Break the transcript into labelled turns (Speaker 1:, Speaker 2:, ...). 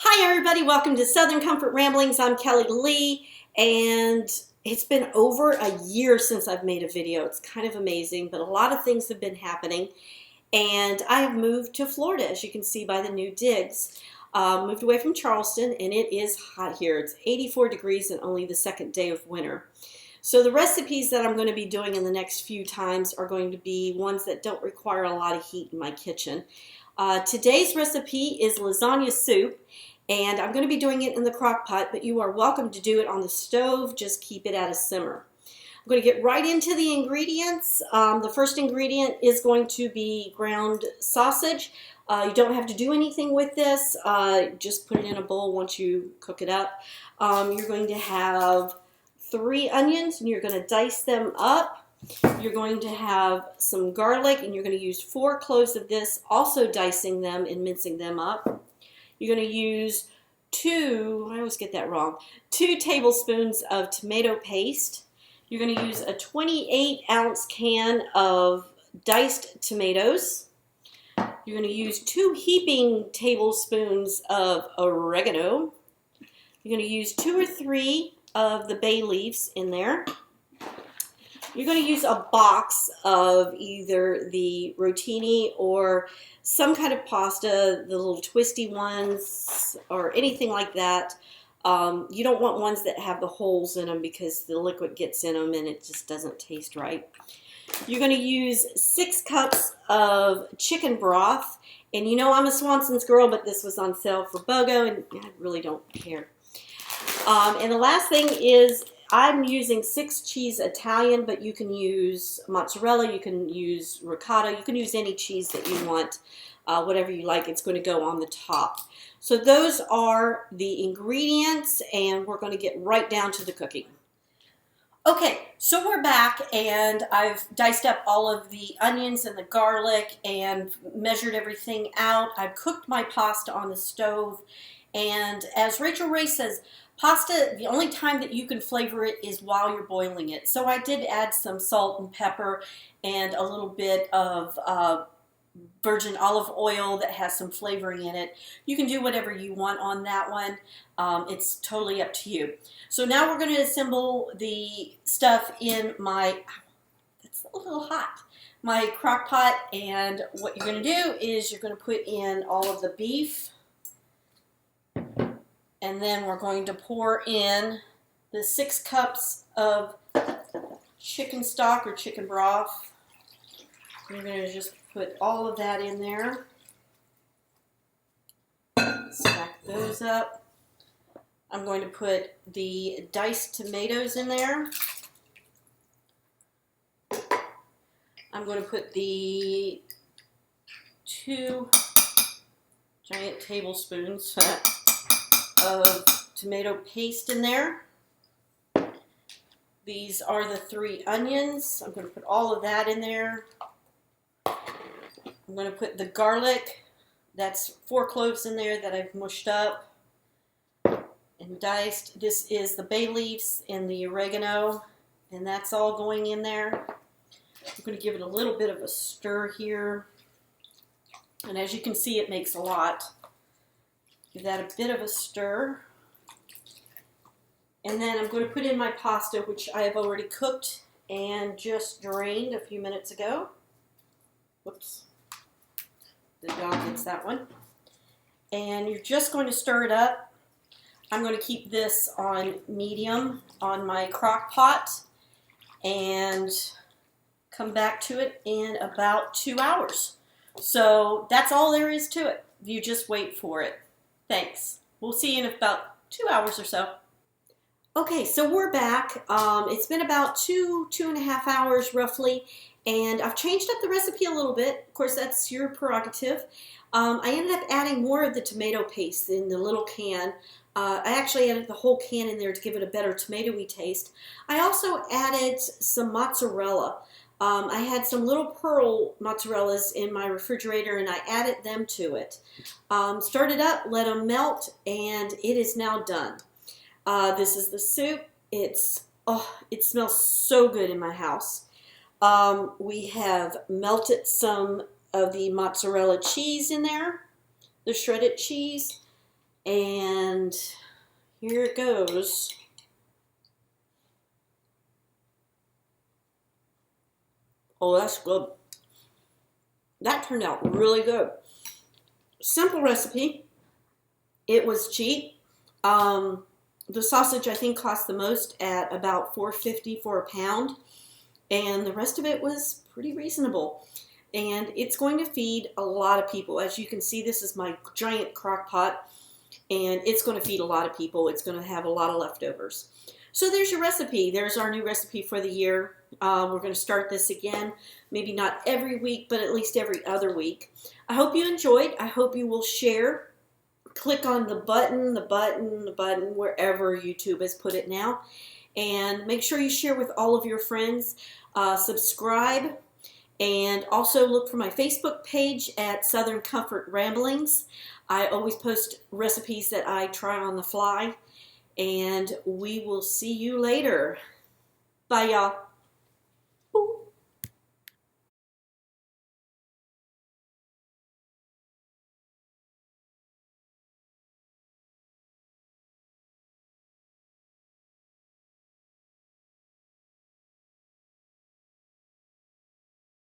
Speaker 1: Hi everybody, welcome to Southern Comfort Ramblings. I'm KellyLee, and it's been over a year since I've made a video. It's kind of amazing, but a lot of things have been happening, and I have moved to Florida, as you can see by the new digs. Moved away from Charleston, and it is hot here. It's 84 degrees and only the second day of winter. So the recipes that I'm going to be doing in the next few times are going to be ones that don't require a lot of heat in my kitchen. Today's recipe is lasagna soup, and I'm going to be doing it in the crock pot, but you are welcome to do it on the stove. Just keep it at a simmer. I'm going to get right into the ingredients. The first ingredient is going to be ground sausage. You don't have to do anything with this. Just put it in a bowl once you cook it up. You're going to have 3 onions, and you're going to dice them up. You're going to have some garlic, and you're going to use 4 cloves of this, also dicing them and mincing them up. You're going to use 2 tablespoons of tomato paste. You're going to use a 28-ounce can of diced tomatoes. You're going to use 2 heaping tablespoons of oregano. You're going to use 2 or 3 of the bay leaves in there. You're going to use a box of either the rotini or some kind of pasta, the little twisty ones or anything like that. You don't want ones that have the holes in them because the liquid gets in them and it just doesn't taste right. You're going to use 6 cups of chicken broth. And you know I'm a Swanson's girl, but this was on sale for BOGO and I really don't care. And the last thing is I'm using 6 cheese Italian, but you can use mozzarella, you can use ricotta, you can use any cheese that you want, whatever you like. It's going to go on the top. So those are the ingredients, and we're going to get right down to the cooking. Okay, so we're back, and I've diced up all of the onions and the garlic and measured everything out. I've cooked my pasta on the stove, and as Rachel Ray says, pasta, the only time that you can flavor it is while you're boiling it. So I did add some salt and pepper and a little bit of virgin olive oil that has some flavoring in it. You can do whatever you want on that one. It's totally up to you. So now we're going to assemble the stuff in my, it's a little hot, my crock pot. And what you're going to do is you're going to put in all of the beef. And then we're going to pour in the 6 cups of chicken stock or chicken broth. We're going to just put all of that in there. Stack those up. I'm going to put the diced tomatoes in there. I'm going to put the 2 giant tablespoons of tomato paste in there. These are the 3 onions. I'm going to put all of that in there. I'm going to put the garlic. That's 4 cloves in there that I've mushed up and diced. This is the bay leaves and the oregano, and that's all going in there. I'm going to give it a little bit of a stir here. And as you can see, it makes a lot. Give that a bit of a stir. And then I'm going to put in my pasta, which I have already cooked and just drained a few minutes ago. Whoops. The dog gets that one. And you're just going to stir it up. I'm going to keep this on medium on my crock pot and come back to it in about 2 hours. So that's all there is to it. You just wait for it. Thanks. We'll see you in about 2 hours or so. Okay, so we're back. It's been about 2.5 hours roughly, and I've changed up the recipe a little bit. Of course, that's your prerogative. I ended up adding more of the tomato paste in the little can. I actually added the whole can in there to give it a better tomatoey taste. I also added some mozzarella. I had some little pearl mozzarellas in my refrigerator, and I added them to it. Stirred it up, let them melt, and it is now done. This is the soup. It smells so good in my house. We have melted some of the mozzarella cheese in there, the shredded cheese, And here it goes. Oh, that's good. That turned out really good. Simple recipe. It was cheap. The sausage, I think, cost the most at about $4.50 for a pound. And the rest of it was pretty reasonable. And it's going to feed a lot of people. As you can see, this is my giant crock pot. And it's going to feed a lot of people. It's going to have a lot of leftovers. So there's your recipe. There's our new recipe for the year. We're going to start this again. Maybe not every week, but at least every other week. I hope you enjoyed. I hope you will share. Click on the button, wherever YouTube has put it now. And make sure you share with all of your friends. Subscribe. And also look for my Facebook page at Southern Comfort Ramblings. I always post recipes that I try on the fly. And we will see you later. Bye, y'all.